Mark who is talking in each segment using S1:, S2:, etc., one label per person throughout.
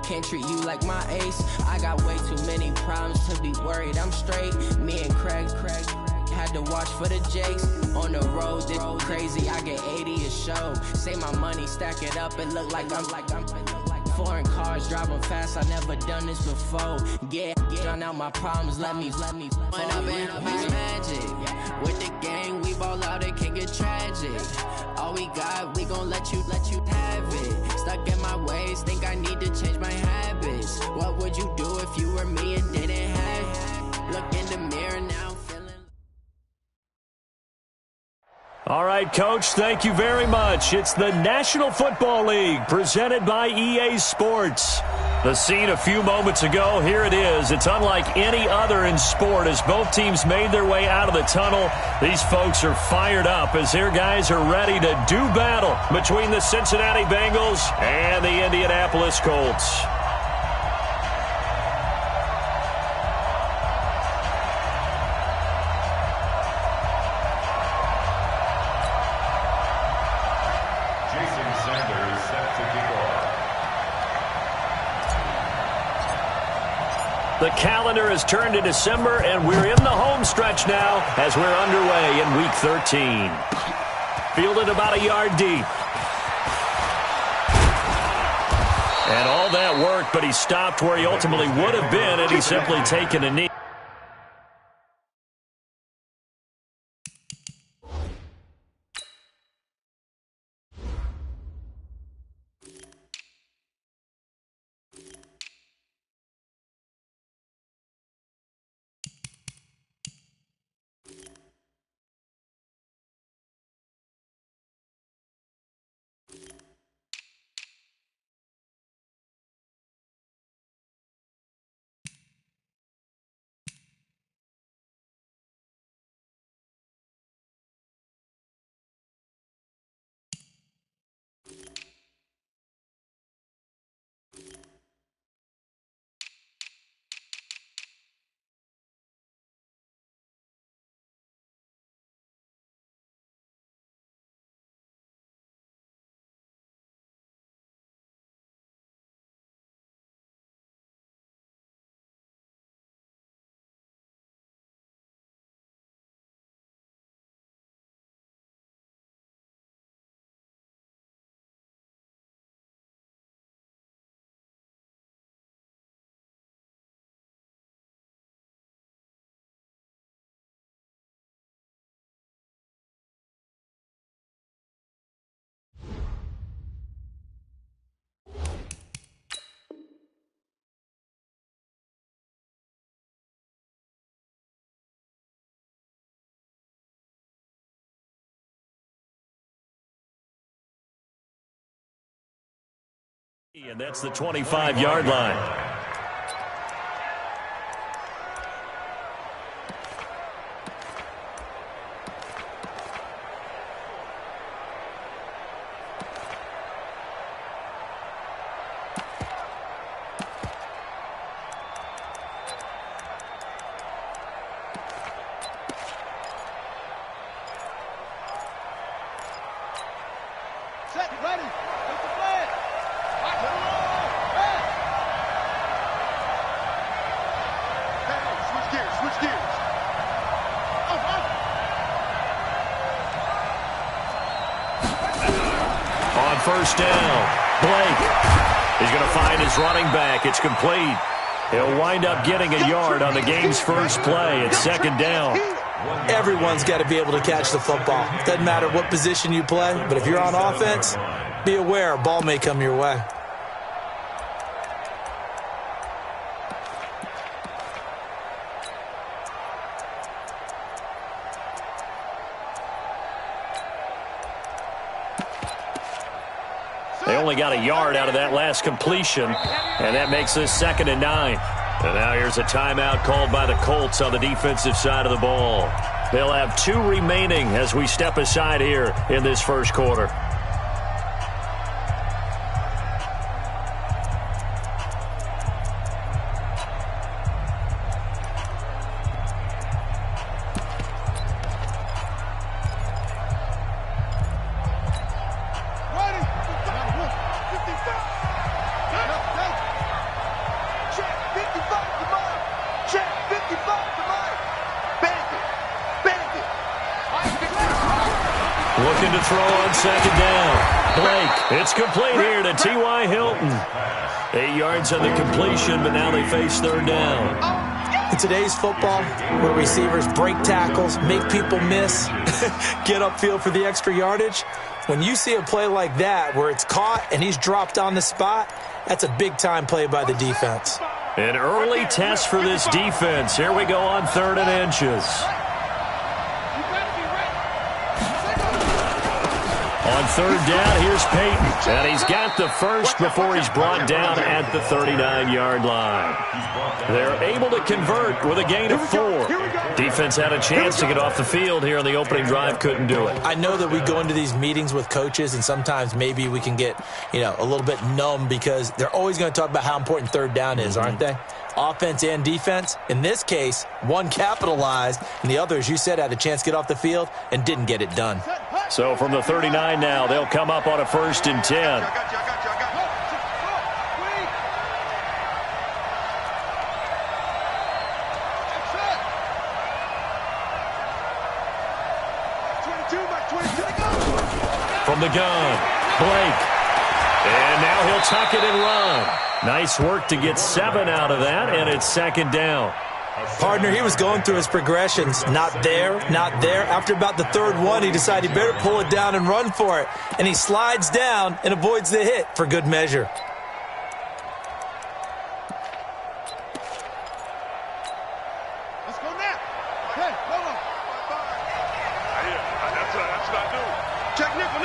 S1: can't treat you like my ace. I got way too many problems to be worried. I'm straight. Me and Craig had to watch for the Jakes. On the road, this crazy. I get 80 a show. Say my money, stack it up. It look like I'm foreign cars driving fast. I never done this before. Yeah, drown out my problems. Let me. When up and up is magic. With the gang, we ball out. It can get tragic. All we got, we gon' let you have it. Stuck in my ways, think I need to change my habits. What would you do if you were me and didn't have it? Look in the mirror now, feeling.
S2: All right, Coach, thank you very much. It's the National Football League presented by EA Sports. The scene a few moments ago, here it is. It's unlike any other in sport as both teams made their way out of the tunnel. These folks are fired up as their guys are ready to do battle between the Cincinnati Bengals and the Indianapolis Colts. The calendar has turned to December, and we're in the home stretch now as we're underway in Week 13. Fielded about a yard deep. And all that work, but he stopped where he ultimately would have been had he simply taken a knee. And that's the 25-yard line.
S3: Set, ready, take the flag. Switch gears.
S2: On first down, Blake. He's going to find his running back. It's complete. He'll wind up getting a yard on the game's first play. It's second down.
S4: Everyone's got to be able to catch the football. Doesn't matter what position you play, but if you're on offense, be aware a ball may come your way.
S2: They only got a yard out of that last completion, and that makes this 2nd and 9. And now here's a timeout called by the Colts on the defensive side of the ball. They'll have 2 remaining as we step aside here in this first quarter. Looking to throw on second down. Blake, it's complete here to T.Y. Hilton. 8 yards on the completion, but now they face third down.
S4: In today's football, where receivers break tackles, make people miss, get upfield for the extra yardage, when you see a play like that where it's caught and he's dropped on the spot, that's a big-time play by the defense.
S2: An early test for this defense. Here we go on 3rd and inches. On 3rd down, here's Peyton. And he's got the first before he's brought down at the 39-yard line. They're able to convert with a gain of 4. Defense had a chance to get off the field here on the opening drive, couldn't do it.
S4: I know that we go into these meetings with coaches, and sometimes maybe we can get, a little bit numb because they're always going to talk about how important 3rd down is, aren't they? Offense and defense. In this case, one capitalized, and the other, as you said, had a chance to get off the field and didn't get it done.
S2: So from the 39 now, they'll come up on a 1st and 10. From the gun, Blake. And now he'll tuck it and run. Nice work to get 7 out of that, and it's 2nd down.
S4: Partner, he was going through his progressions. Not there, not there. After about the 3rd one, he decided he better pull it down and run for it. And he slides down and avoids the hit for good measure.
S3: Let's go now. Hey, hold on. That's what I do. Check nickel.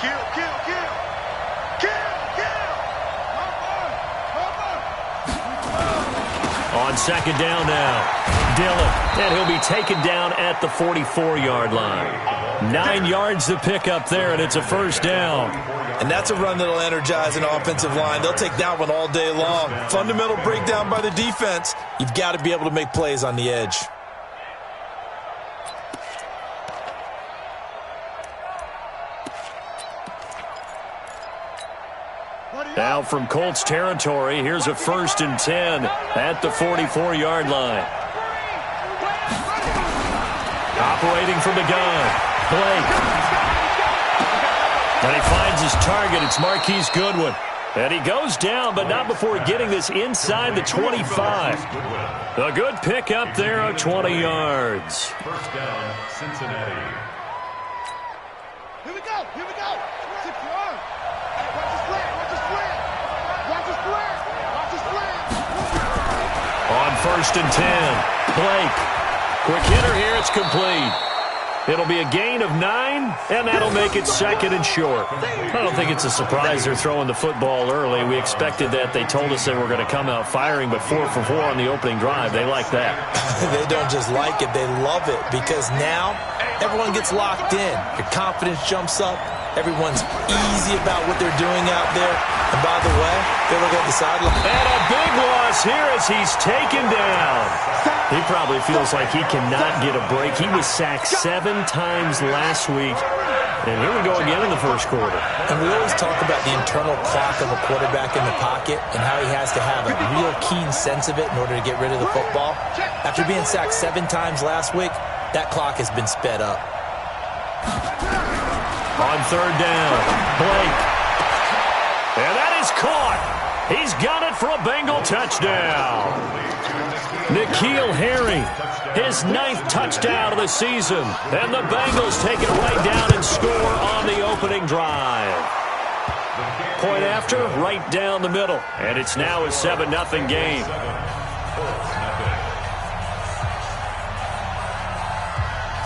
S3: Kill.
S2: On 2nd down now, Dillon, and he'll be taken down at the 44-yard line. 9 yards to pick up there, and it's a 1st down.
S4: And that's a run that'll energize an offensive line. They'll take that one all day long. Fundamental breakdown by the defense. You've got to be able to make plays on the edge.
S2: Now from Colts territory, here's a 1st and 10 at the 44-yard line. Operating from the gun, Blake. And he finds his target. It's Marquise Goodwin. And he goes down, but not before getting this inside the 25. A good pickup there of 20 yards.
S3: 1st down, Cincinnati. Here we go. 6 yards.
S2: On 1st and 10, Blake. Quick hitter here, it's complete. It'll be a gain of 9, and that'll make it 2nd and short. I don't think it's a surprise they're throwing the football early. We expected that. They told us they were going to come out firing, but 4 for 4 on the opening drive. They like that.
S4: They don't just like it, they love it, because now everyone gets locked in. Your confidence jumps up. Everyone's easy about what they're doing out there. And by the way, they look at the sideline.
S2: And a big loss here as he's taken down. He probably feels like he cannot get a break. He was sacked 7 times last week. And here we go again in the 1st quarter.
S4: And we always talk about the internal clock of a quarterback in the pocket and how he has to have a real keen sense of it in order to get rid of the football. After being sacked 7 times last week, that clock has been sped up.
S2: On 3rd down, Blake. And that is caught. He's got it for a Bengal touchdown. N'Keal Harry, his 9th touchdown of the season. And the Bengals take it right down and score on the opening drive. Point after, right down the middle. And it's now a 7-0 game.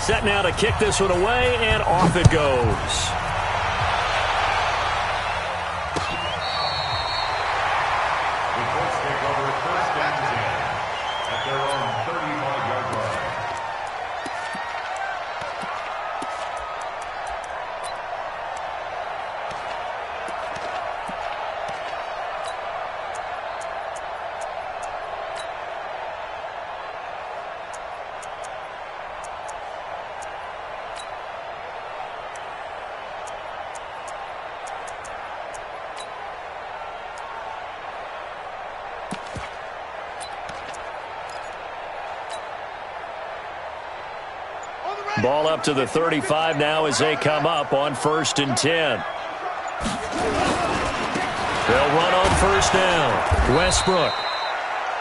S2: Set now to kick this one away, and off it goes. Ball up to the 35 now as they come up on 1st and 10. They'll run on 1st down. Westbrook.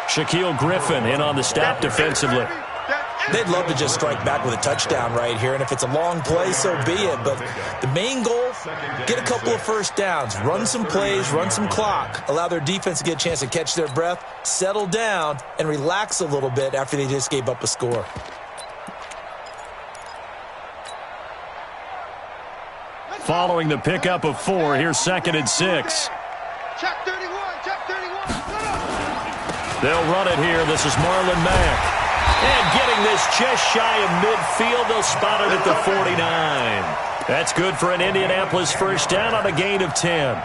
S2: Shaquille Griffin in on the stop defensively.
S4: They'd love to just strike back with a touchdown right here, and if it's a long play, so be it. But the main goal, get a couple of 1st downs, run some plays, run some clock, allow their defense to get a chance to catch their breath, settle down, and relax a little bit after they just gave up a score.
S2: Following the pickup of 4, here's 2nd and 6.
S3: Check 31, check 31.
S2: They'll run it here. This is Marlon Mack. And getting this just shy of midfield, they'll spot it at the 49. That's good for an Indianapolis 1st down on a gain of 10.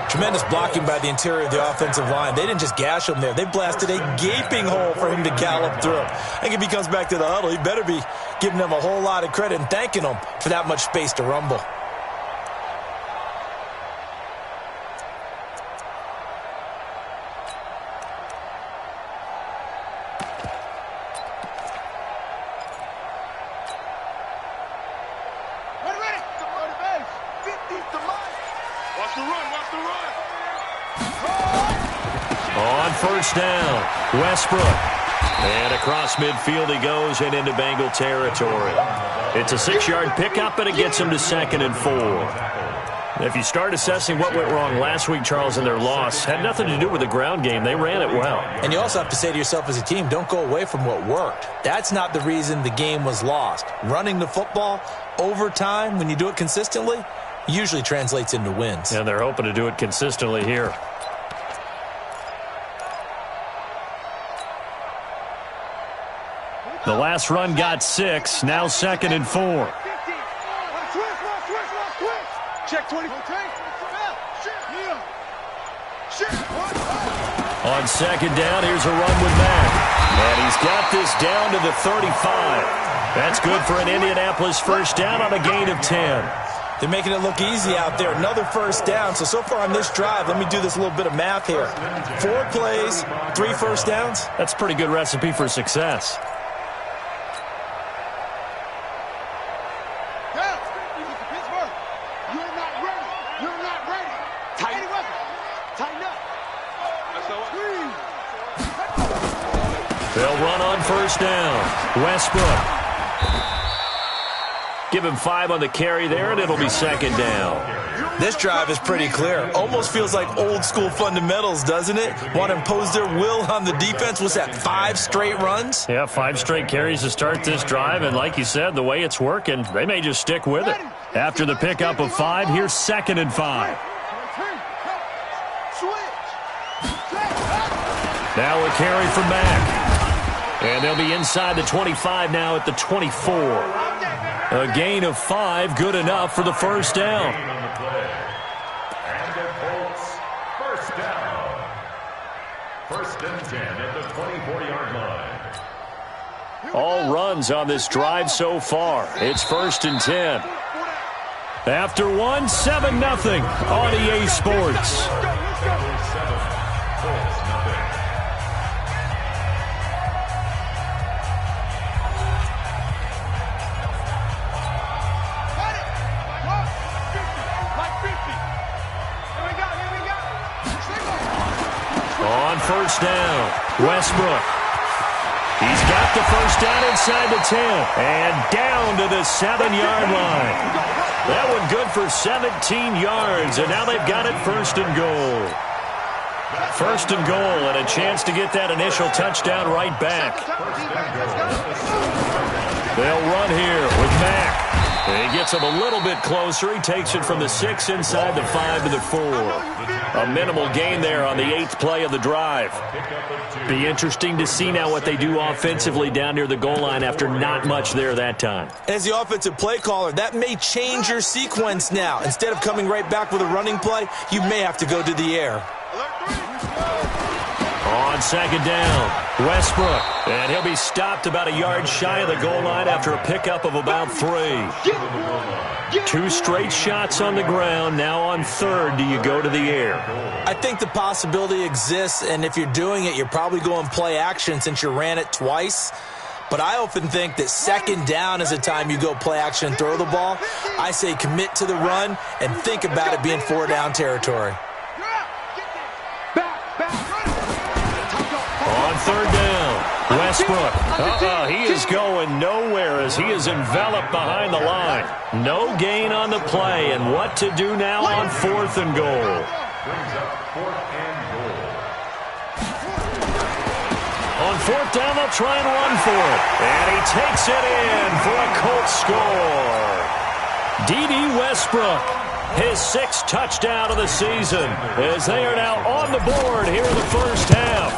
S4: Tremendous blocking by the interior of the offensive line. They didn't just gash him there. They blasted a gaping hole for him to gallop through. I think if he comes back to the huddle, he better be giving them a whole lot of credit and thanking them for that much space to rumble.
S2: On 1st down, Westbrook. And across midfield he goes and into Bengal territory. It's a 6-yard pickup, and it gets him to 2nd and 4. If you start assessing what went wrong last week, Charles, in their loss, had nothing to do with the ground game. They ran it well.
S4: And you also have to say to yourself as a team, don't go away from what worked. That's not the reason the game was lost. Running the football over time, when you do it consistently, usually translates into wins.
S2: And they're hoping to do it consistently here. The last run got 6, now 2nd and 4.
S3: Check 20.
S2: On 2nd down, here's a run with Mack. And he's got this down to the 35. That's good for an Indianapolis 1st down on a gain of 10.
S4: They're making it look easy out there. Another 1st down. So far on this drive, let me do this little bit of math here. 4 plays, 3 1st downs.
S2: That's a pretty good recipe for success. They'll run on 1st down. Westbrook. Give him 5 on the carry there, and it'll be 2nd down.
S4: This drive is pretty clear. Almost feels like old school fundamentals, doesn't it? Want to impose their will on the defense. Was that 5 straight runs?
S2: Yeah, 5 straight carries to start this drive, and like you said, the way it's working, they may just stick with it. After the pickup of 5, here's 2nd and 5. Now a carry from Mack. And they'll be inside the 25 now at the 24. A gain of 5, good enough for the 1st down.
S5: And it holds 1st down. 1st and 10 at the 24-yard line.
S2: All runs on this drive so far. It's 1st and 10. After 1, 7-0 on EA Sports. On 1st down, Westbrook. He's got the 1st down inside the 10 and down to the 7-yard line. That one good for 17 yards, and now they've got it 1st and goal. 1st and goal, and a chance to get that initial touchdown right back. They'll run here with Mack. He gets him a little bit closer. He takes it from the 6 inside the 5 to the 4. A minimal gain there on the 8th play of the drive. Be interesting to see now what they do offensively down near the goal line after not much there that time.
S4: As the offensive play caller, that may change your sequence now. Instead of coming right back with a running play, you may have to go to the air.
S2: On 2nd down, Westbrook. And he'll be stopped about a yard shy of the goal line after a pickup of about 3. 2 straight shots on the ground. Now on 3rd, do you go to the air?
S4: I think the possibility exists, and if you're doing it, you're probably going play action since you ran it twice. but I often think that second down is a time you go play action and throw the ball. I say commit to the run and think about it being 4-down territory.
S2: On third down, Westbrook. He is going nowhere as he is enveloped behind the line. No gain on the play, and what to do now on 4th and goal.
S5: Brings up 4th and goal.
S2: On 4th down, they'll try and run for it. And he takes it in for a Colts score. D.D. Westbrook, his 6th touchdown of the season, as they are now on the board here in the first half.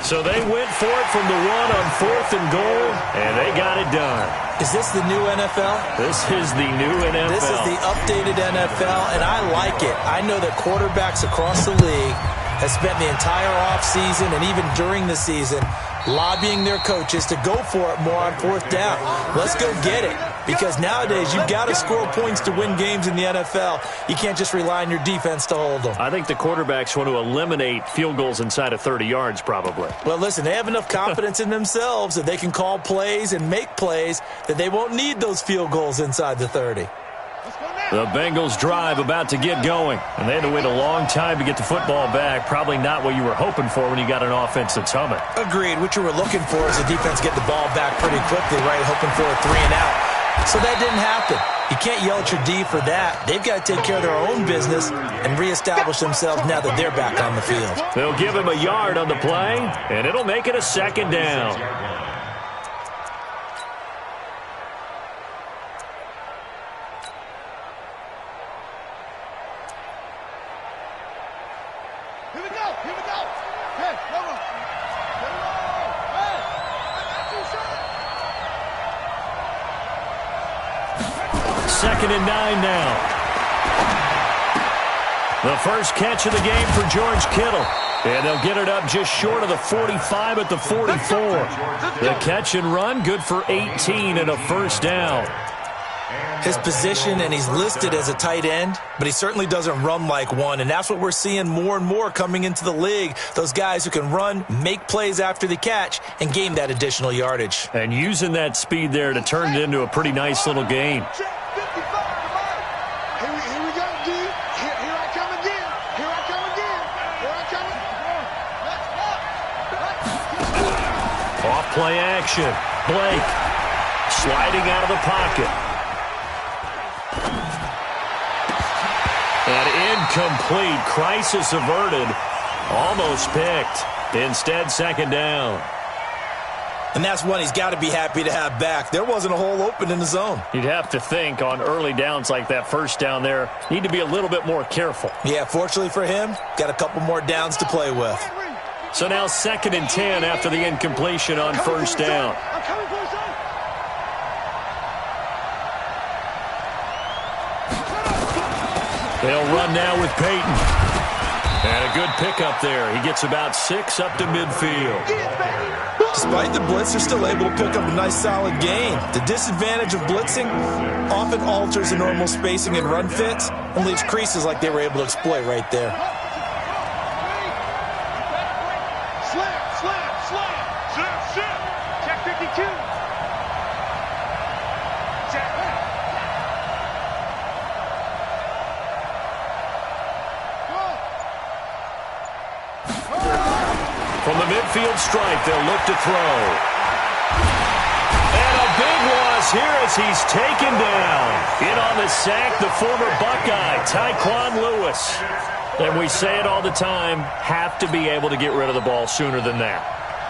S2: So they went for it from the 1 on 4th and goal, and they got it done.
S4: Is this the new NFL?
S2: This is the new NFL.
S4: This is the updated NFL, and I like it. I know that quarterbacks across the league have spent the entire offseason and even during the season lobbying their coaches to go for it more on 4th down. Let's go get it. Because nowadays, you've got to score points to win games in the NFL. You can't just rely on your defense to hold them.
S2: I think the quarterbacks want to eliminate field goals inside of 30 yards, probably.
S4: Well, listen, they have enough confidence in themselves that they can call plays and make plays that they won't need those field goals inside the 30.
S2: The Bengals drive about to get going, and they had to wait a long time to get the football back. Probably not what you were hoping for when you got an offense that's humming.
S4: Agreed. What you were looking for is the defense get the ball back pretty quickly, right? Hoping for a 3-and-out. So that didn't happen. You can't yell at your D for that. They've got to take care of their own business and reestablish themselves now that they're back on the field.
S2: They'll give him a yard on the play, and it'll make it a 2nd down.
S3: Here we go. Hey, come on. Hey, I got you, son.
S2: 2nd and 9 now. The first catch of the game for George Kittle. And they'll get it up just short of the 45 at the 44. The catch and run, good for 18 and a 1st down.
S4: His position, and he's listed as a tight end, but he certainly doesn't run like one, and that's what we're seeing more and more coming into the league. Those guys who can run, make plays after the catch, and gain that additional yardage.
S2: And using that speed there to turn it into a pretty nice little game.
S3: Here we go, D. Here I come again.
S2: Off play action. Blake sliding out of the pocket. An incomplete. Crisis averted. Almost picked. Instead, 2nd down.
S4: And that's one he's got to be happy to have back. There wasn't a hole open in the zone.
S2: You'd have to think on early downs like that 1st down there, need to be a little bit more careful.
S4: Yeah, fortunately for him, got a couple more downs to play with.
S2: So now 2nd and 10 after the incompletion on 1st down. They'll run now with Peyton. And a good pickup there. He gets about 6 up to midfield.
S4: Despite the blitz, they're still able to pick up a nice solid gain. The disadvantage of blitzing often alters the normal spacing and run fits and leaves creases like they were able to exploit right there.
S3: Slap. Check 52.
S2: From the midfield stripe, they'll look to throw. And a big loss here as he's taken down. In on the sack, the former Buckeye, Tyquan Lewis. And we say it all the time, have to be able to get rid of the ball sooner than that.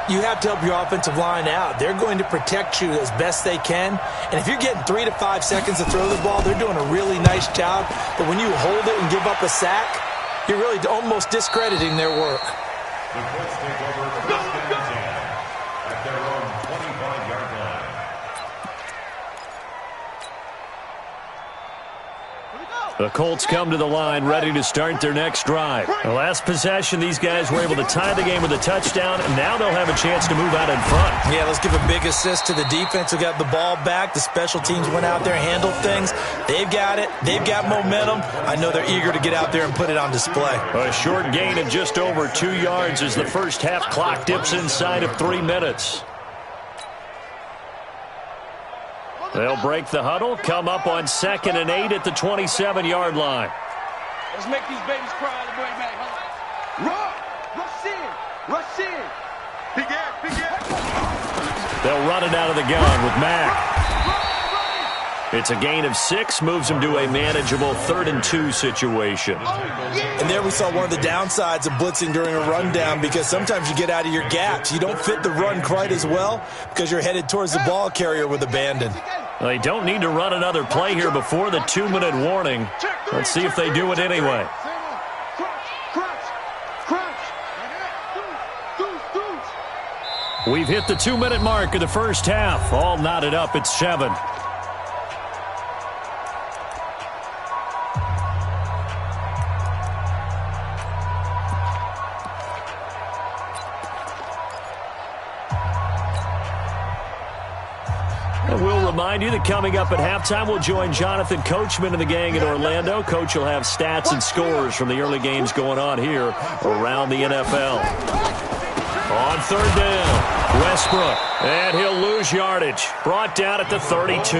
S4: You have to help your offensive line out. They're going to protect you as best they can. And if you're getting 3 to 5 seconds to throw the ball, they're doing a really nice job. But when you hold it and give up a sack, you're really almost discrediting their work.
S5: The Colts take over 1st and 10 at their own 25-yard line.
S2: The Colts come to the line ready to start their next drive. The last possession, these guys were able to tie the game with a touchdown, and now they'll have a chance to move out in front.
S4: Yeah, let's give a big assist to the defense who got the ball back. The special teams went out there and handled things. They've got it. They've got momentum. I know they're eager to get out there and put it on display.
S2: A short gain of just over 2 yards as the first half clock dips inside of 3 minutes. They'll break the huddle, come up on 2nd and 8 at the 27-yard line.
S3: Let's make these babies cry on the way back. Run! Rush in! Rush in! Big air! Big air!
S2: They'll run it out of the gun with Mack. It's a gain of 6, moves them to a manageable 3rd and 2 situation.
S4: And there we saw one of the downsides of blitzing during a rundown, because sometimes you get out of your gaps. You don't fit the run quite as well because you're headed towards the ball carrier with abandon.
S2: They don't need to run another play here before the 2-minute warning. Let's see if they do it anyway. We've hit the 2-minute mark of the first half. All knotted up at 7. And we'll remind you that coming up at halftime, we'll join Jonathan Coachman and the gang in Orlando. Coach will have stats and scores from the early games going on here around the NFL. On 3rd down, Westbrook, and he'll lose yardage. Brought down at the 32.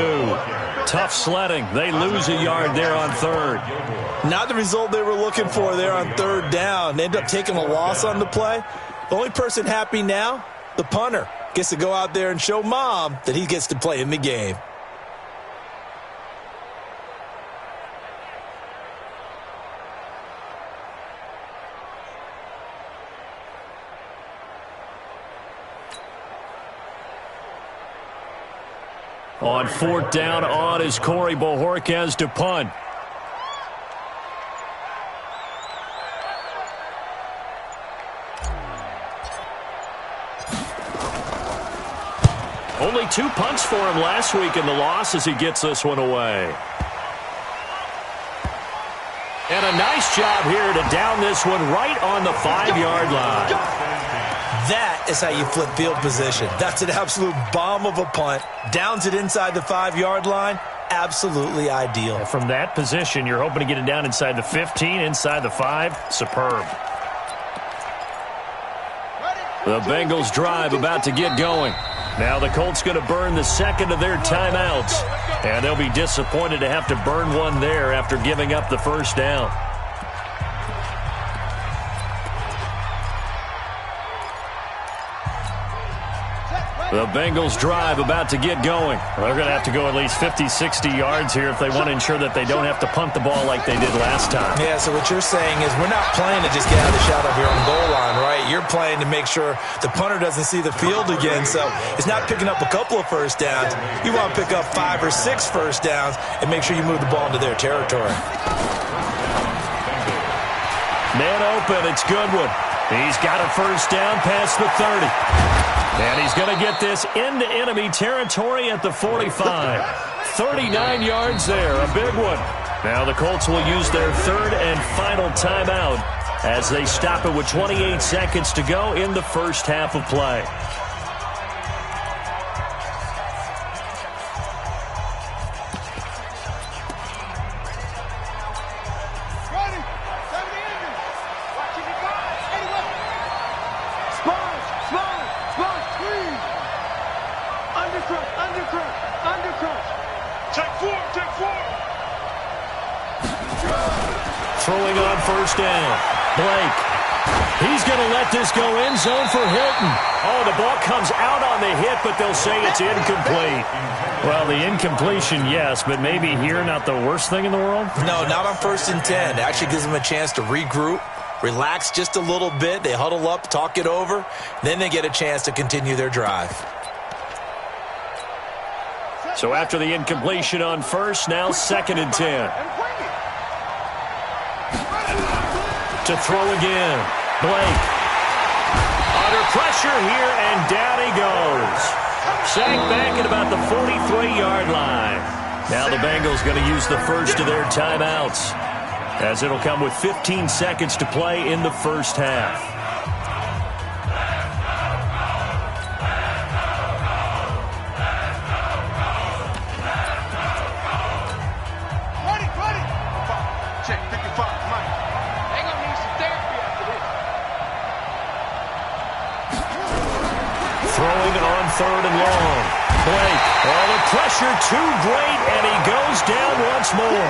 S2: Tough sledding. They lose a yard there on 3rd.
S4: Not the result they were looking for there on 3rd down. They end up taking a loss on the play. The only person happy now, the punter, gets to go out there and show Mom that he gets to play in the game.
S2: On 4th down, on is Corey Bojorquez to punt. Only 2 punts for him last week in the loss as he gets this one away. And a nice job here to down this one right on the 5-yard line.
S4: That is how you flip field position. That's an absolute bomb of a punt. Downs it inside the 5-yard line. Absolutely ideal.
S2: And from that position, you're hoping to get it down inside the 15, inside the 5. Superb. The Bengals drive about to get going. Now the Colts going to burn the 2nd of their timeouts. And they'll be disappointed to have to burn one there after giving up the 1st down. The Bengals drive about to get going. They're going to have to go at least 50, 60 yards here if they want to ensure that they don't have to punt the ball like they did last time.
S4: Yeah, so what you're saying is we're not playing to just get out of the shadow of your own goal line, right? You're playing to make sure the punter doesn't see the field again. So it's not picking up a couple of 1st downs. You want to pick up 5 or 6 1st downs and make sure you move the ball into their territory.
S2: Man open, it's Goodwin. He's got a 1st down past the 30. And he's going to get this into enemy territory at the 45. 39 yards there, a big one. Now the Colts will use their 3rd and final timeout as they stop it with 28 seconds to go in the first half of play. Throwing on 1st down. Blake. He's going to let this go end zone for Hilton. Oh, the ball comes out on the hit, but they'll say it's incomplete. Well, the incompletion, yes, but maybe here not the worst thing in the world?
S4: No, not on 1st and 10. It actually gives them a chance to regroup, relax just a little bit. They huddle up, talk it over. Then they get a chance to continue their drive.
S2: So after the incompletion on 1st, now 2nd and 10. To throw again. Blake. Under pressure here, and down he goes. Sacked back at about the 43-yard line. Now the Bengals going to use the 1st of their timeouts, as it'll come with 15 seconds to play in the first half. Throwing on 3rd and long. Blake. Oh, the pressure too great, and he goes down once more.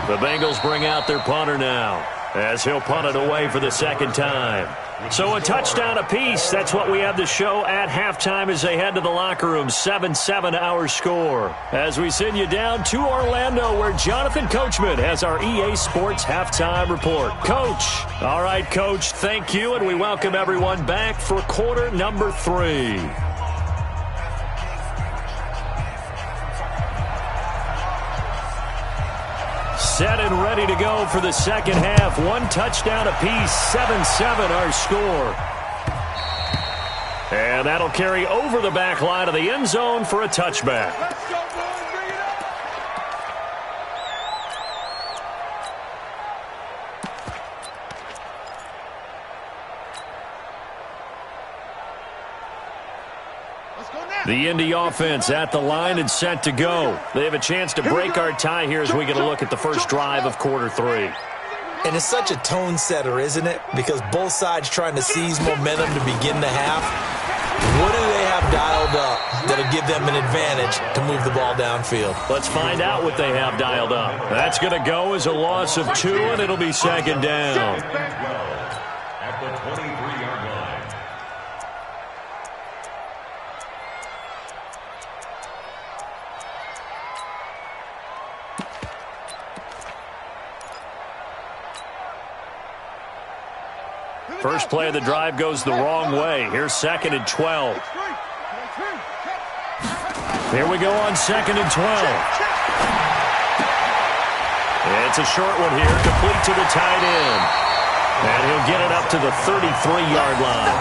S2: The Bengals bring out their punter now, as he'll punt it away for the second time. So a touchdown apiece. That's what we have to show at halftime as they head to the locker room. 7-7 our score. As we send you down to Orlando, where Jonathan Coachman has our EA Sports halftime report. Coach. All right, Coach, thank you, and we welcome everyone back for quarter number 3. Set and ready to go for the second half. One touchdown apiece, 7-7 our score. And that'll carry over the back line of the end zone for a touchback.
S3: Let's go, boys. Bring it up. Let's go now.
S2: The Indy offense at the line and set to go. They have a chance to break our tie here as we get a look at the first drive of quarter 3.
S4: And it's such a tone setter, isn't it? Because both sides trying to seize momentum to begin the half. What do they have dialed up that'll give them an advantage to move the ball downfield?
S2: Let's find out what they have dialed up. That's going to go as a loss of 2, and it'll be second down.
S5: At the 23-yard line.
S2: First play of the drive goes the wrong way. Here's 2nd and 12. Here we go on 2nd and 12. It's a short one here, complete to the tight end. And he'll get it up to the 33-yard line.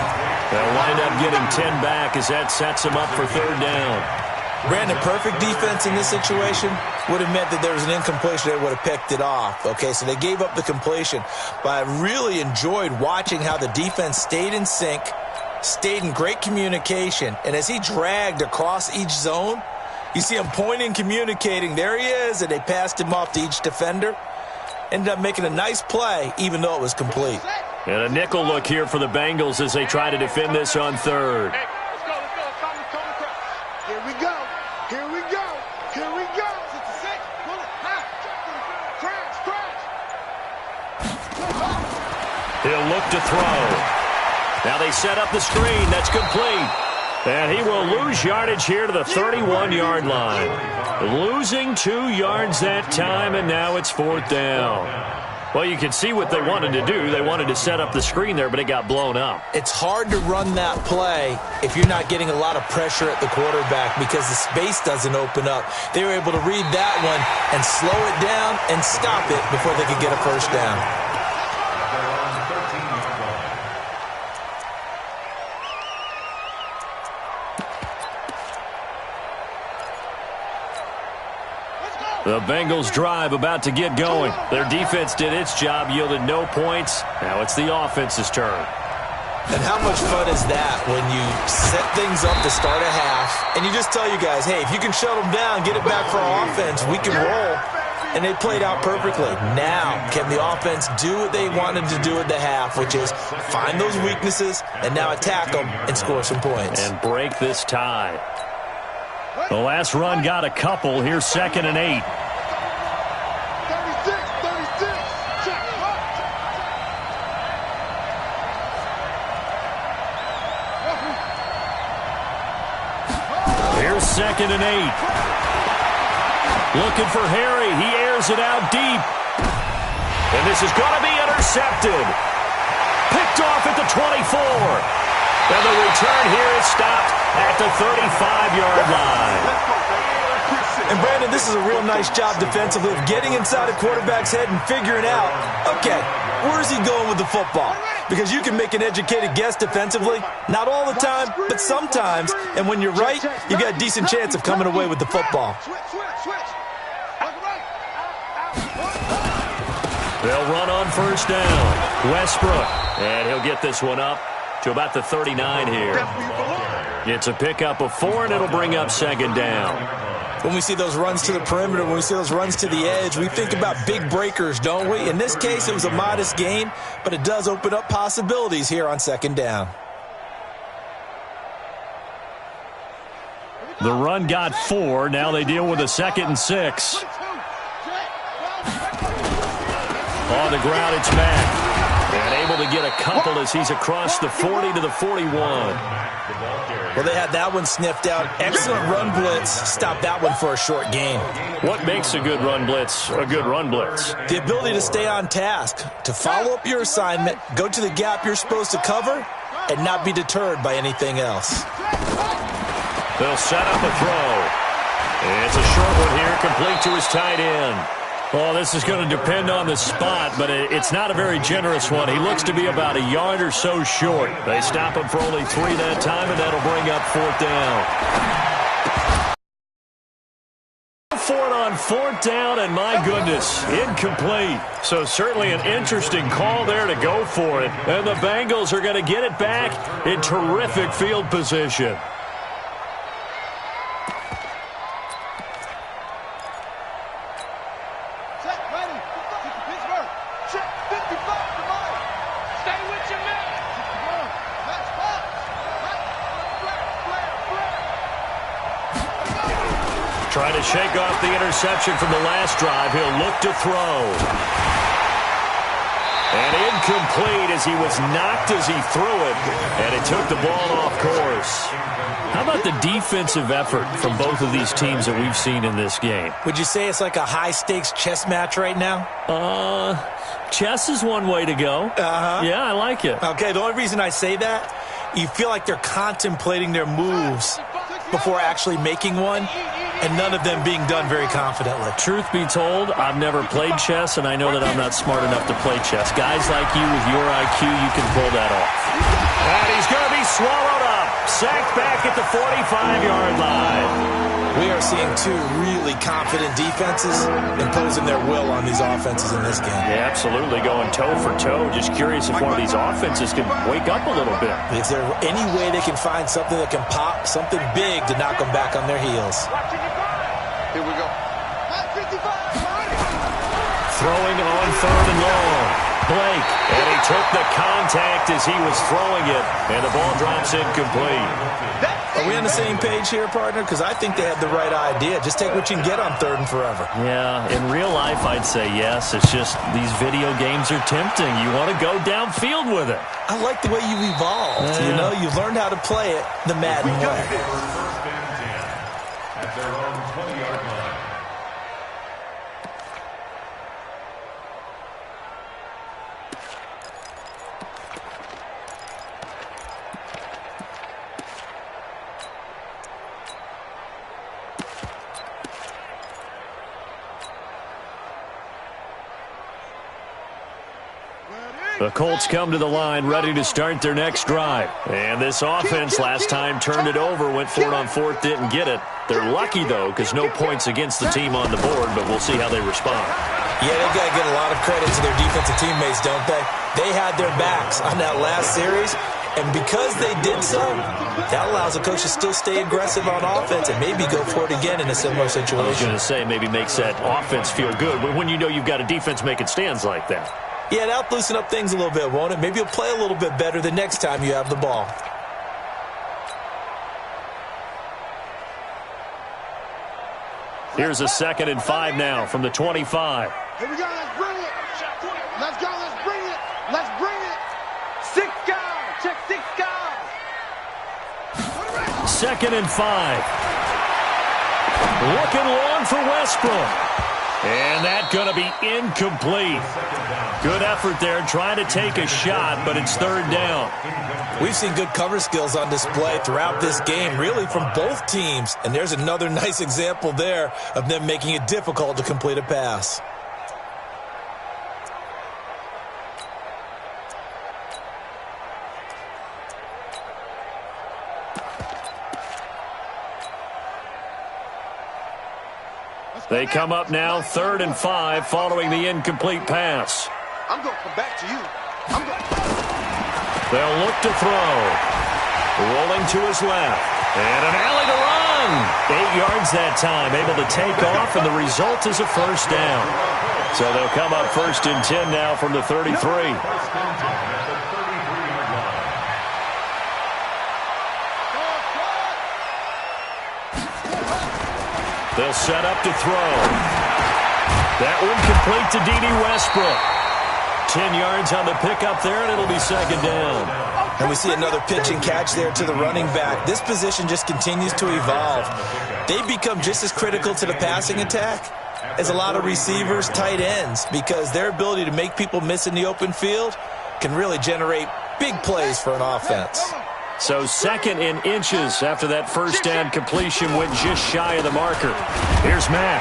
S2: They'll wind up getting 10 back as that sets him up for third down.
S4: Brandon, perfect defense in this situation would have meant that there was an incompletion. They would have picked it off. Okay, so they gave up the completion. But I really enjoyed watching how the defense stayed in sync, stayed in great communication. And as he dragged across each zone, you see him pointing, communicating. There he is, and they passed him off to each defender. Ended up making a nice play, even though it was complete.
S2: And a nickel look here for the Bengals as they try to defend this on third.
S3: Hey, let's go. Here we go. Here we go. Here we go. 66. Pull it. Crash.
S2: He'll look to throw. Now they set up the screen. That's complete. And he will lose yardage here to the 31-yard line. Losing 2 yards that time, and now it's 4th down. Well, you can see what they wanted to do. They wanted to set up the screen there, but it got blown up.
S4: It's hard to run that play if you're not getting a lot of pressure at the quarterback because the space doesn't open up. They were able to read that one and slow it down and stop it before they could get a first down.
S2: The Bengals drive about to get going. Their defense did its job, yielded no points. Now it's the offense's turn.
S4: And how much fun is that when you set things up to start a half and you just tell you guys, hey, if you can shut them down, get it back for our offense, we can roll. And they played out perfectly. Now, can the offense do what they wanted to do at the half, which is find those weaknesses and now attack them and score some points.
S2: And break this tie. The last run got a couple. Here's 2nd and 8.
S3: 36. Check.
S2: Here's 2nd and 8. Looking for Harry. He airs it out deep. And this is going to be intercepted. Picked off at the 24. And the return here is stopped at the 35-yard line.
S4: And, Brandon, this is a real nice job defensively of getting inside a quarterback's head and figuring out, okay, where's he going with the football? Because you can make an educated guess defensively. Not all the time, but sometimes. And when you're right, you got a decent chance of coming away with the football.
S2: They'll run on first down. Westbrook. And he'll get this one up to about the 39 here. It's a pickup of 4, and it'll bring up 2nd down.
S4: When we see those runs to the perimeter, when we see those runs to the edge, we think about big breakers, don't we? In this case, it was a modest gain, but it does open up possibilities here on 2nd down.
S2: The run got 4. Now they deal with a 2nd and 6. On the ground, it's Mack. And able to get a couple as he's across the 40 to the 41.
S4: Well, they had that one sniffed out. Excellent run blitz. Stopped that one for a short gain.
S2: What makes a good run blitz a good run blitz?
S4: The ability to stay on task, to follow up your assignment, go to the gap you're supposed to cover, and not be deterred by anything else.
S2: They'll set up a throw. It's a short one here, complete to his tight end. Well, this is going to depend on the spot, but it's not a very generous one. He looks to be about a yard or so short. They stop him for only 3 that time, and that'll bring up 4th down. For it on 4th down, and my goodness, incomplete. So certainly an interesting call there to go for it. And the Bengals are going to get it back in terrific field position. Trying to shake off the interception from the last drive. He'll look to throw. And incomplete as he was knocked as he threw it. And it took the ball off course. How about the defensive effort from both of these teams that we've seen in this game?
S4: Would you say it's like a high-stakes chess match right now?
S2: Chess is one way to go. Yeah, I like it.
S4: Okay, the only reason I say that, you feel like they're contemplating their moves before actually making one, and none of them being done very confidently.
S2: Truth be told, I've never played chess, and I know that I'm not smart enough to play chess. Guys like you with your IQ, you can pull that off. And he's going to be swallowed up. Sacked back at the 45-yard line.
S4: We are seeing 2 really confident defenses imposing their will on these offenses in this game.
S2: Yeah, absolutely, going toe for toe. Just curious if one of these offenses can wake up a little bit.
S4: Is there any way they can find something that can pop, something big to knock them back on their heels?
S3: Here we go.
S2: Throwing on 3rd and long. Blake, and he took the contact as he was throwing it, and the ball drops incomplete.
S4: Are we on the same page here, partner? Because I think they had the right idea. Just take what you can get on 3rd and forever.
S2: Yeah, in real life, I'd say yes. It's just these video games are tempting. You want to go downfield with it.
S4: I like the way you've evolved. You know, you've learned how to play it the Madden way.
S5: At their own 20-yard line.
S2: The Colts come to the line ready to start their next drive. And this offense last time turned it over, went for it on 4th, didn't get it. They're lucky, though, because no points against the team on the board, but we'll see how they respond.
S4: Yeah, they've got to get a lot of credit to their defensive teammates, don't they? They had their backs on that last series, and because they did so, that allows the coach to still stay aggressive on offense and maybe go for it again in a similar situation.
S2: I was going to say, maybe makes that offense feel good when you know you've got a defense making stands like that.
S4: Yeah, that'll loosen up things a little bit, won't it? Maybe you'll play a little bit better the next time you have the ball.
S2: Here's a 2nd and 5 now from the 25.
S3: Here we go. Let's bring it. Let's go. Let's bring it. Let's bring it. 6 guys. Check 6 guys.
S2: 2nd and 5. Looking long for Westbrook. And that's going to be incomplete. Good effort there, trying to take a shot, but it's 3rd down.
S4: We've seen good cover skills on display throughout this game, really from both teams. And there's another nice example there of them making it difficult to complete a pass.
S2: They come up now 3rd and 5 following the incomplete pass.
S3: I'm going to come back to you.
S2: They'll look to throw. Rolling to his left. And an alley to run. 8 yards that time. Able to take off, and the result is a 1st down. So they'll come up 1st and 10 now from the 33. They'll set up to throw. That one complete to D.D. Westbrook. 10 yards on the pickup there, and it'll be second down.
S4: And we see another pitch and catch there to the running back. This position just continues to evolve. They become just as critical to the passing attack as a lot of receivers, tight ends, because their ability to make people miss in the open field can really generate big plays for an offense.
S2: So second in inches after that first down completion went just shy of the marker. Here's Mack.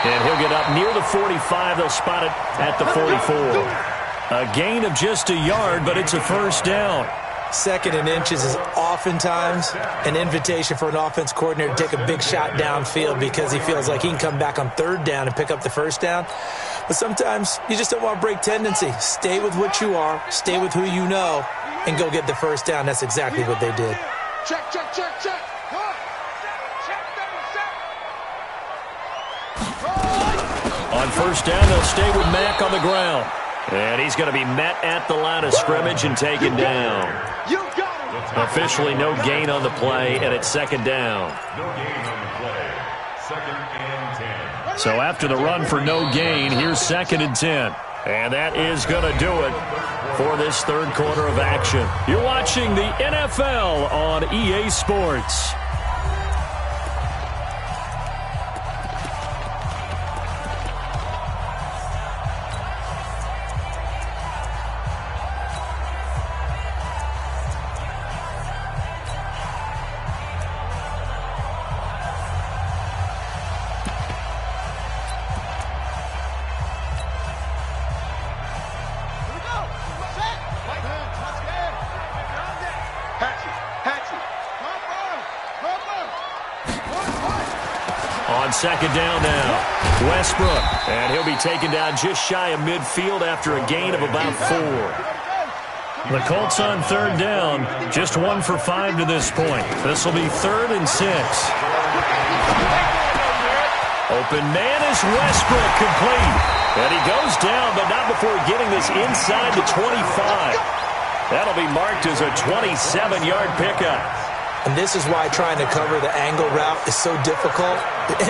S2: And he'll get up near the 45. They'll spot it at the 44. A gain of just a yard, but it's a first down.
S4: Second in inches is oftentimes an invitation for an offense coordinator to take a big shot downfield because he feels like he can come back on third down and pick up the first down. But sometimes you just don't want to break tendency. Stay with what you are, stay with who you know, and go get the first down. That's exactly what they did.
S3: Check, check, check, check.
S2: On first down, they'll stay with Mack on the ground. And he's going to be met at the line of scrimmage and taken down. Officially no gain on the play, and it's second down.
S5: No gain on the play. Second and 10.
S2: So after the run for no gain, here's second and 10. And that is going to do it for this third quarter of action. You're watching the NFL on EA Sports. On second down now, Westbrook, and he'll be taken down just shy of midfield after a gain of about 4. The Colts on third down, just 1 for 5 to this point. This will be 3rd and 6. Open man is Westbrook, complete. And he goes down, but not before getting this inside the 25. That'll be marked as a 27-yard pickup.
S4: And this is why trying to cover the angle route is so difficult.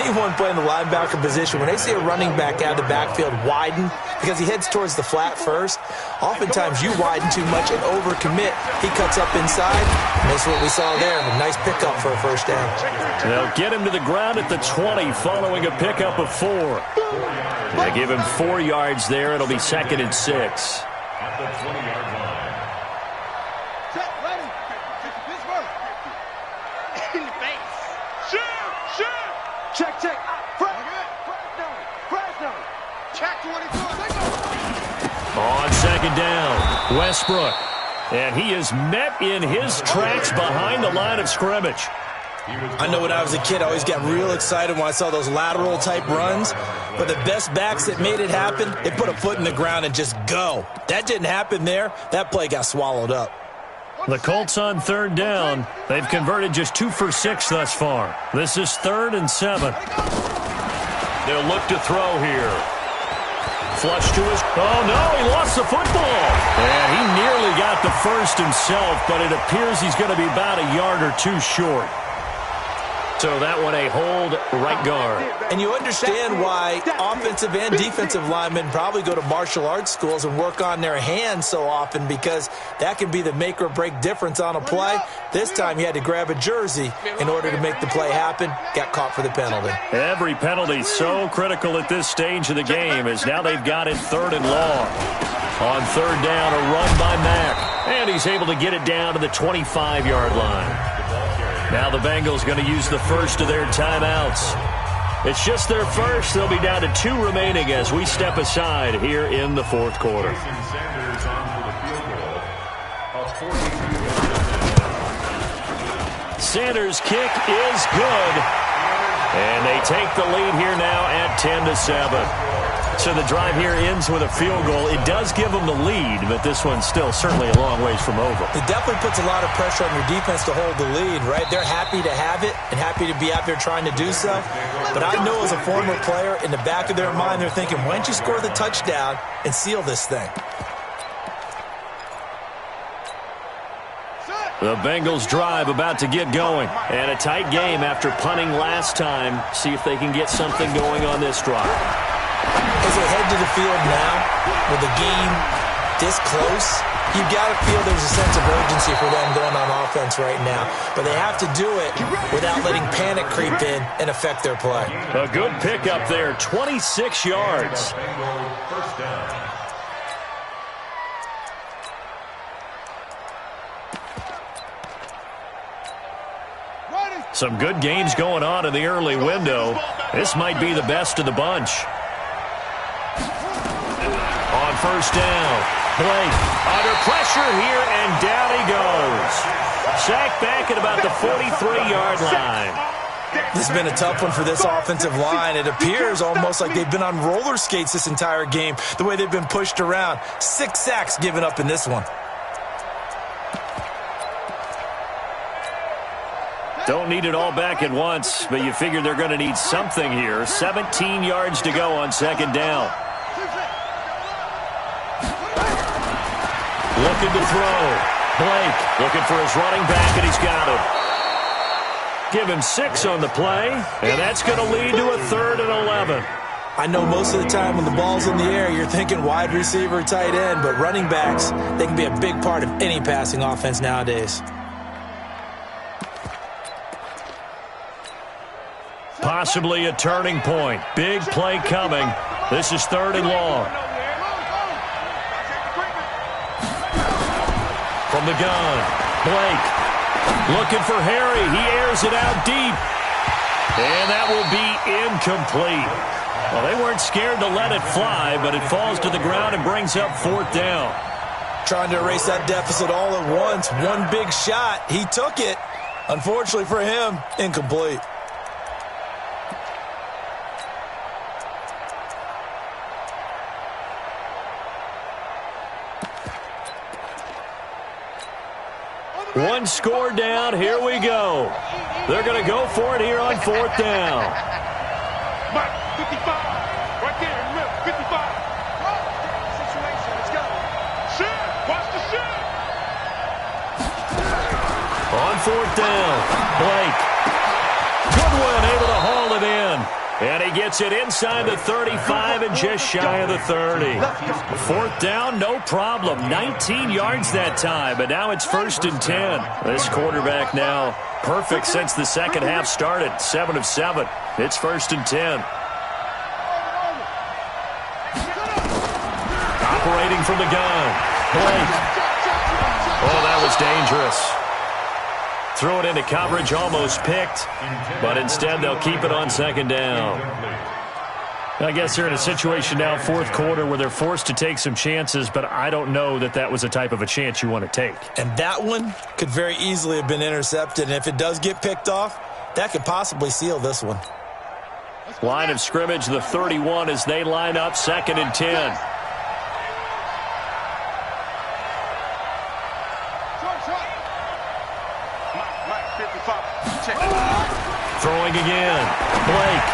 S4: Anyone playing the linebacker position, when they see a running back out of the backfield widen, because he heads towards the flat first, oftentimes you widen too much and overcommit. He cuts up inside, and that's what we saw there. A nice pickup for a first down.
S2: They'll get him to the ground at the 20 following a pickup of 4. They give him 4 yards there. It'll be 2nd and 6.
S5: At the 20-yard line.
S3: Check, check. Fresno. Check 24.
S2: On second down, Westbrook. And he is met in his tracks behind the line of scrimmage.
S4: I know when I was a kid, I always got real excited when I saw those lateral-type runs. But the best backs that made it happen, they put a foot in the ground and just go. That didn't happen there. That play got swallowed up.
S2: The Colts on third down. They've converted just 2 for 6 thus far. This is 3rd and 7. They'll look to throw here. Flush to his... Oh, no, he lost the football. And he nearly got the first himself, but it appears he's going to be about a yard or 2 short. So that one a hold right guard.
S4: And you understand why offensive and defensive linemen probably go to martial arts schools and work on their hands so often, because that can be the make or break difference on a play. This time he had to grab a jersey in order to make the play happen. Got caught for the penalty.
S2: Every penalty so critical at this stage of the game, as now they've got it 3rd and long. On third down, a run by Mack. And he's able to get it down to the 25-yard line. Now the Bengals going to use the first of their timeouts. It's just their first. They'll be down to 2 remaining as we step aside here in the 4th quarter.
S5: Sanders on for the field goal. A 42.
S2: Sanders' kick is good. And they take the lead here now at 10-7. So the drive here ends with a field goal. It does give them the lead, but this one's still certainly a long ways from over.
S4: It definitely puts a lot of pressure on your defense to hold the lead, right? They're happy to have it and happy to be out there trying to do so. But I know as a former player, in the back of their mind, they're thinking, why don't you score the touchdown and seal this thing?
S3: Set.
S2: The Bengals drive about to get going. And a tight game after punting last time. See if they can get something going on this drive.
S4: As they head to the field now, with the game this close, you've got to feel there's a sense of urgency for them going on offense right now. But they have to do it without letting panic creep in and affect their play.
S2: A good pickup there, 26 yards.
S5: First down.
S2: Some good games going on in the early window. This might be the best of the bunch. On first down, Blake under pressure here, and down he goes. Sacked back at about the 43-yard line.
S4: This has been a tough one for this offensive line. It appears almost like they've been on roller skates this entire game, the way they've been pushed around. 6 sacks given up in this one.
S2: Don't need it all back at once, but you figure they're going to need something here. 17 yards to go on second down. Looking to throw. Blake looking for his running back, and he's got him. Give him 6 on the play, and that's going to lead to a 3rd and 11.
S4: I know most of the time when the ball's in the air, you're thinking wide receiver, tight end, but running backs, they can be a big part of any passing offense nowadays.
S2: Possibly a turning point. Big play coming. This is 3rd and long. From the gun, Blake looking for Harry. He airs it out deep. And that will be incomplete. Well, they weren't scared to let it fly, but it falls to the ground and brings up 4th down.
S4: Trying to erase that deficit all at once. One big shot. He took it. Unfortunately for him, incomplete.
S2: One score down. Here we go. They're going to go for it here on 4th down.
S3: Mike, 55. Right there in the middle. 55. Situation. Let's go. Shoot. Watch the shoot.
S2: On 4th down, Blake. Goodwin able to haul it in. And he gets it inside the 35 and just shy of the 30. 4th down, no problem. 19 yards that time, but now it's 1st and 10. This quarterback now perfect since the second half started. 7 of 7. It's 1st and 10. Operating from the gun. Blake. Oh, that was dangerous. Throw it into coverage, almost picked, but instead they'll keep it on 2nd down. I guess they're in a situation now, 4th quarter, where they're forced to take some chances, but I don't know that that was the type of a chance you want to take.
S4: And that one could very easily have been intercepted, and if it does get picked off, that could possibly seal this one.
S2: Line of scrimmage, the 31, as they line up 2nd and 10. Throwing again. Blake.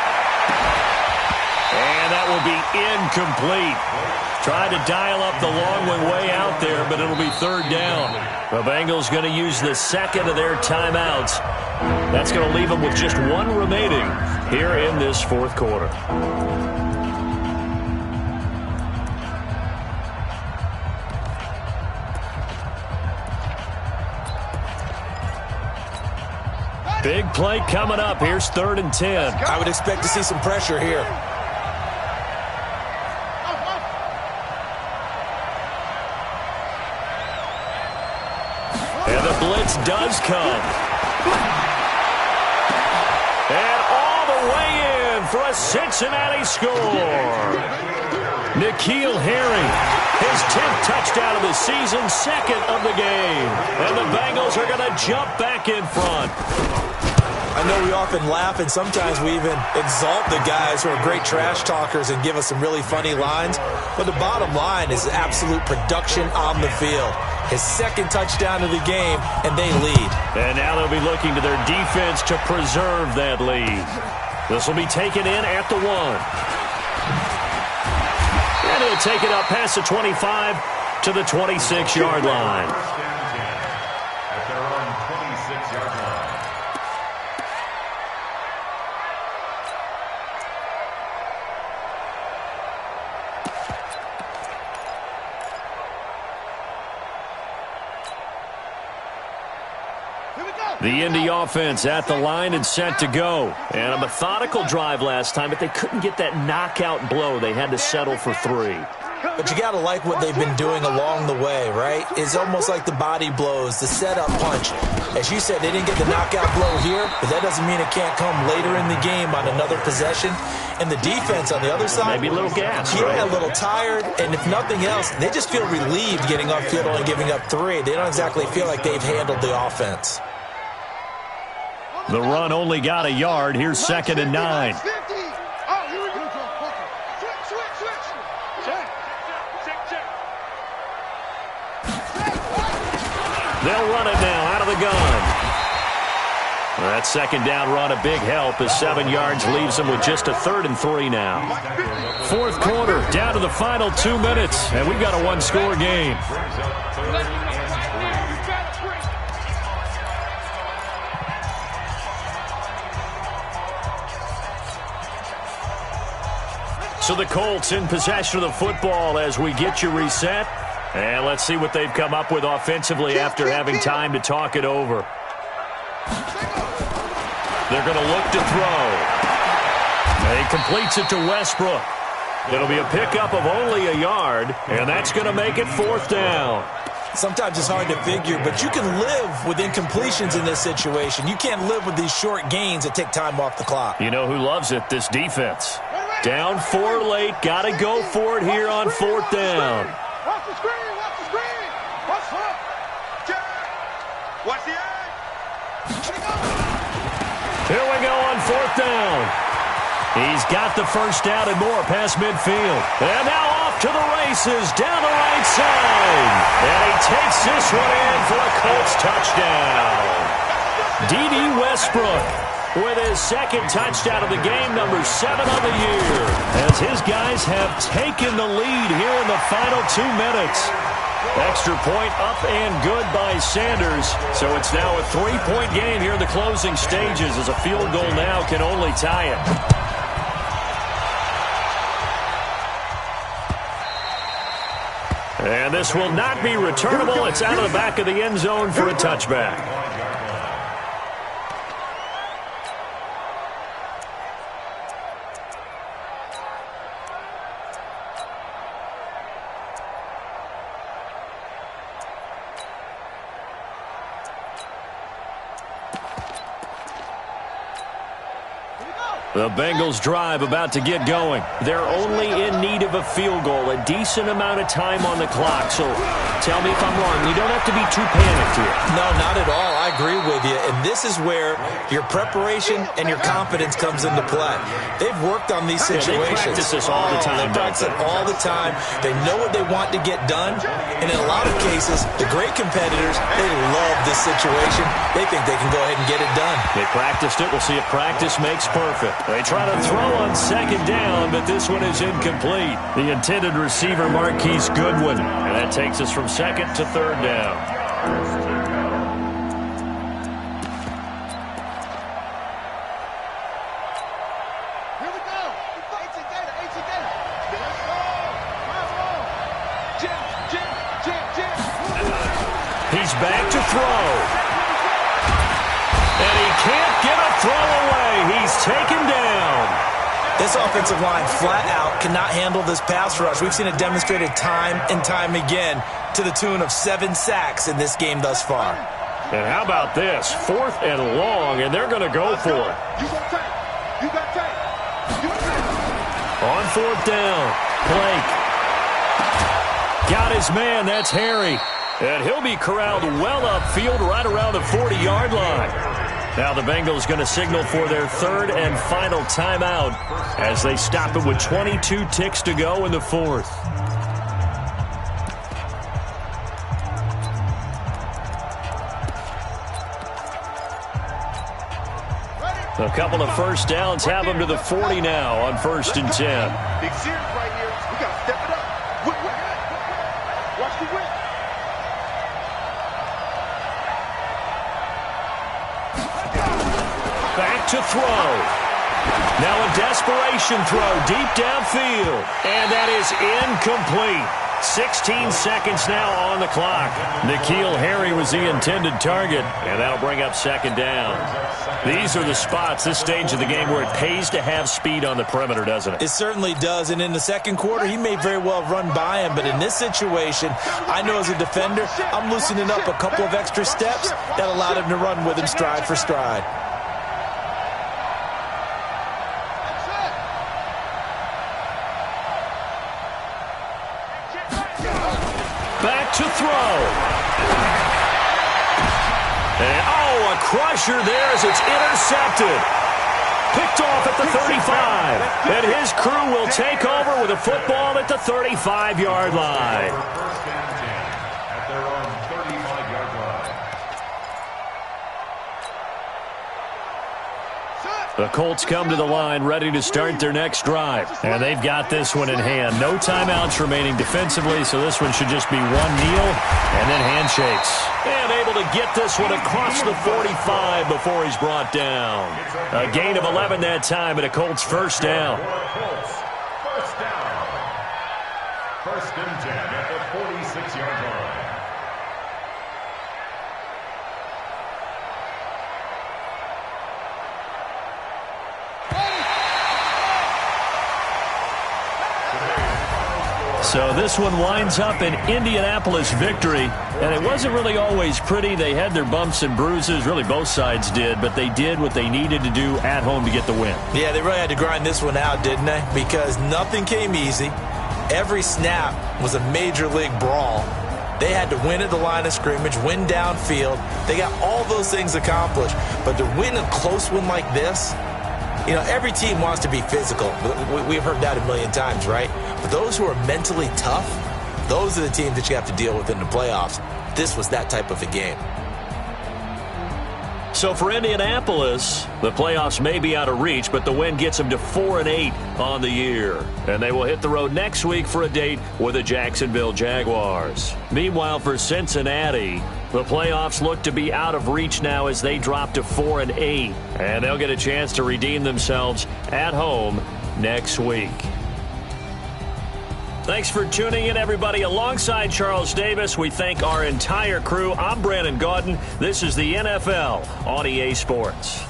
S2: And that will be incomplete. Tried to dial up the long one way out there, but it'll be 3rd down. The Bengals going to use the 2nd of their timeouts. That's going to leave them with just 1 remaining here in this 4th quarter. Big play coming up. Here's 3rd and 10.
S4: I would expect to see some pressure here.
S2: And the blitz does come. And all the way in for a Cincinnati score. N'Keal Harry, his 10th touchdown of the season, 2nd of the game. And the Bengals are going to jump back in front.
S4: I know we often laugh, and sometimes we even exalt the guys who are great trash talkers and give us some really funny lines. But the bottom line is absolute production on the field. His 2nd touchdown of the game, and they lead.
S2: And now they'll be looking to their defense to preserve that lead. This will be taken in at the 1. And he'll take it up past the 25 to the 26-yard line. The Indy offense at the line and set to go.
S6: And a methodical drive last time, but they couldn't get that knockout blow. They had to settle for 3.
S4: But you got to like what they've been doing along the way, right? It's almost like the body blows, the setup punch. As you said, they didn't get the knockout blow here, but that doesn't mean it can't come later in the game on another possession. And the defense on the other side,
S6: maybe a little gas,
S4: yeah,
S6: right?
S4: A little tired. And if nothing else, they just feel relieved getting off field only giving up 3. They don't exactly feel like they've handled the offense.
S2: The run only got a yard. Here's 2nd and 9. They'll run it now out of the gun. That 2nd down run, a big help as 7 yards leaves them with just a 3rd and 3 now. 4th quarter, down to the final 2 minutes, and we've got a 1-score game. So the Colts in possession of the football as we get you reset. And let's see what they've come up with offensively after having time to talk it over. They're going to look to throw. He completes it to Westbrook. It'll be a pickup of only a yard, and that's going to make it 4th down.
S4: Sometimes it's hard to figure, but you can live with incompletions in this situation. You can't live with these short gains that take time off the clock.
S2: You know who loves it? This defense. Down 4 late. Got to go for it here on 4th down.
S3: Watch the screen! Watch the screen! Watch the Jack! Watch the eye!
S2: Here we go on 4th down. He's got the 1st down and more past midfield. And now off to the races down the right side. And he takes this one in for a Colts touchdown. D.D. Westbrook with his 2nd touchdown of the game, number 7 on the year, as his guys have taken the lead here in the final 2 minutes. Extra point up and good by Sanders. So it's now a 3-point game here in the closing stages, as a field goal now can only tie it. And this will not be returnable. It's out of the back of the end zone for a touchback. The Bengals drive about to get going. They're only in need of a field goal, a decent amount of time on the clock. So tell me if I'm wrong. You don't have to be too panicked here.
S4: No, not at all. I agree with you. And this is where your preparation and your confidence comes into play. They've worked on these situations.
S2: They practice this all the time.
S4: They practice it all the time. They know what they want to get done. And in a lot of cases, the great competitors, they love this situation. They think they can go ahead and get it done.
S2: They practiced it. We'll see if practice makes perfect. They try to throw on 2nd down, but this one is incomplete. The intended receiver, Marquise Goodwin. And that takes us from 2nd to 3rd down.
S3: Here we go!
S2: He's back to throw. And he can't get a throw away. He's taken down.
S4: This offensive line flat out cannot handle this pass rush. We've seen it demonstrated time and time again to the tune of 7 sacks in this game thus far.
S2: And how about this? 4th and long, and they're going to go for it. On 4th down, Blake. Got his man, that's Harry. And he'll be corralled well upfield right around the 40-yard line. Now the Bengals going to signal for their 3rd and final timeout as they stop it with 22 ticks to go in the 4th. A couple of 1st downs have them to the 40 now on 1st and 10.
S3: Big series right here. We got to step it up. Watch the whip.
S2: Back to throw. Now a desperation throw deep downfield. And that is incomplete. 16 seconds now on the clock. N'Keal Harry was the intended target, and that'll bring up second down. These are the spots, this stage of the game, where it pays to have speed on the perimeter, doesn't it?
S4: It certainly does, and in the second quarter, he may very well run by him, but in this situation, I know as a defender, I'm loosening up a couple of extra steps that allowed him to run with him stride for stride.
S2: Back to throw. And, a crusher there as it's intercepted. Picked off at the 35. And his crew will take over with a football at the 35-yard line.
S5: First and 10 at their own 35-yard line.
S2: The Colts come to the line ready to start their next drive. And they've got this one in hand. No timeouts remaining defensively, so this one should just be one kneel and then handshakes. And able to get this one across the 45 before he's brought down. A gain of 11 that time and a Colts first down.
S5: First down. First and 10 at the 46-yard line.
S2: So this one winds up an Indianapolis victory, and it wasn't really always pretty. They had their bumps and bruises, really both sides did, but they did what they needed to do at home to get the win.
S4: Yeah, they really had to grind this one out, didn't they? Because nothing came easy. Every snap was a major league brawl. They had to win at the line of scrimmage, win downfield. They got all those things accomplished. But to win a close one like this, you know, every team wants to be physical. We've heard that a million times, right? But those who are mentally tough, those are the teams that you have to deal with in the playoffs. This was that type of a game.
S2: So for Indianapolis, the playoffs may be out of reach, but the win gets them to 4-8 on the year. And they will hit the road next week for a date with the Jacksonville Jaguars. Meanwhile, for Cincinnati, the playoffs look to be out of reach now as they drop to 4-8. And they'll get a chance to redeem themselves at home next week. Thanks for tuning in, everybody. Alongside Charles Davis, we thank our entire crew. I'm Brandon Gaudin. This is the NFL on EA Sports.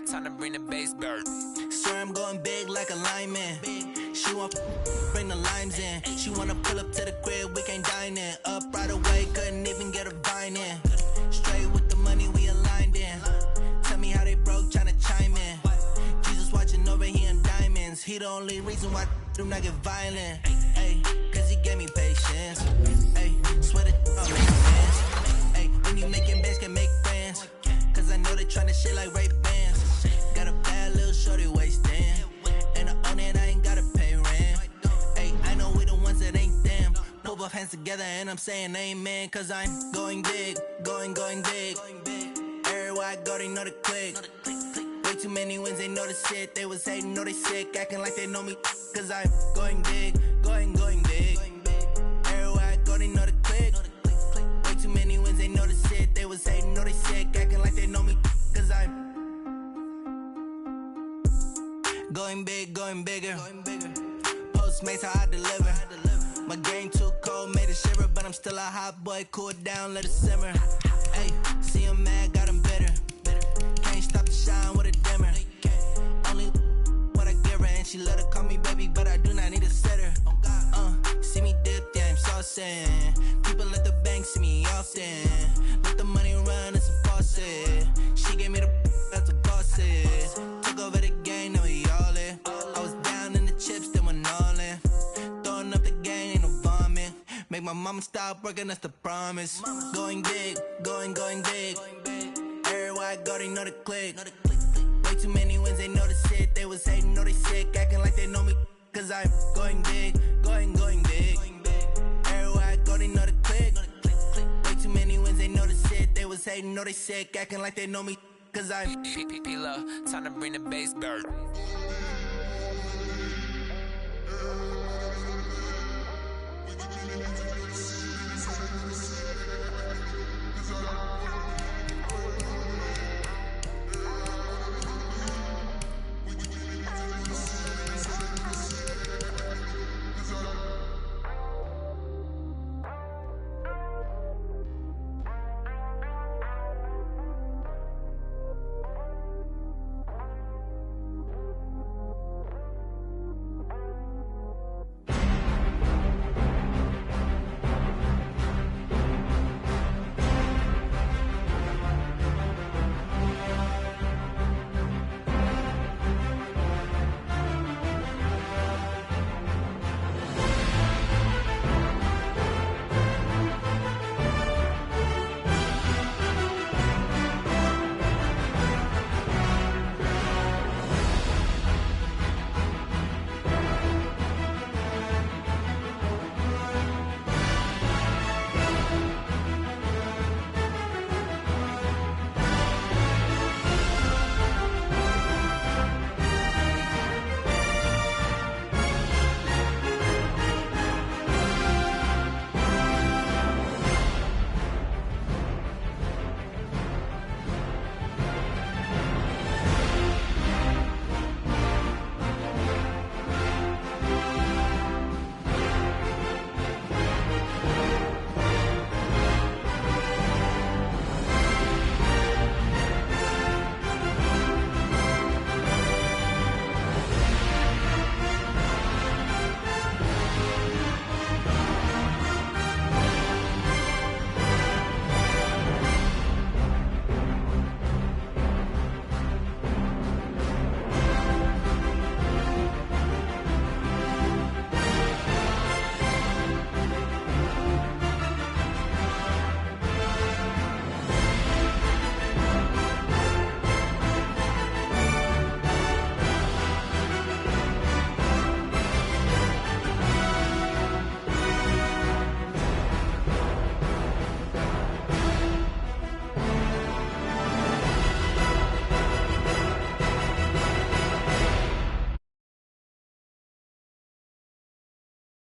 S1: Time to bring the bass bird. Swear I'm going big like a lineman. She want bring the limes in. She wanna pull up to the crib, we can't dine in. Up right away, couldn't even get a vine in. Straight with the money we aligned in. Tell me how they broke, tryna chime in. Jesus watching over here in diamonds. He the only reason why do not get violent. Ay, cause he gave me patience. Ay, swear that make sense. Ay, when you making bands can make friends. they tryna shit like Ray-Bans. Got a bad little shorty wasting. And I own it, I ain't gotta pay rent. Hey, I know we the ones that ain't them. Put both hands together and I'm saying amen. Cause I'm going big, going big. Everywhere I go, they know the click. Way too many wins, they know the shit. They was hating, know they sick, acting like they know me. Cause I'm going big, going big. Everywhere I go, they know the click. Way too many wins, they know the shit. They was hating, know they sick, acting like they know me. Cause I'm going big, going bigger. Postmates, how I deliver. My game too cold, made it shiver. But I'm still a hot boy, cool it down, let it simmer. Hey, see him mad, got him bitter. Can't stop the shine with a dimmer. Only what I give her, and she let her call me baby, but I do not need a sitter. See me dip, yeah, I'm saucing. People at the bank see me often. Let the money run, it's a faucet. She gave me the that's a bosses. Took over the game, now we all in. I was down in the chips, then went all in. Throwing up the gang, ain't no vomit. Make my mama stop working, that's the promise. Going big, going big. Everywhere I go, they know the click. Way too many wins, they know the shit. They was hating, know they sick, acting like they know me. Cause I'm going big, going big. Everywhere I go, they know the click. Way too many wins, they know the shit. They was hating, know they sick, acting like they know me. Cause I'm
S7: P-Lo, time to bring the bass bird.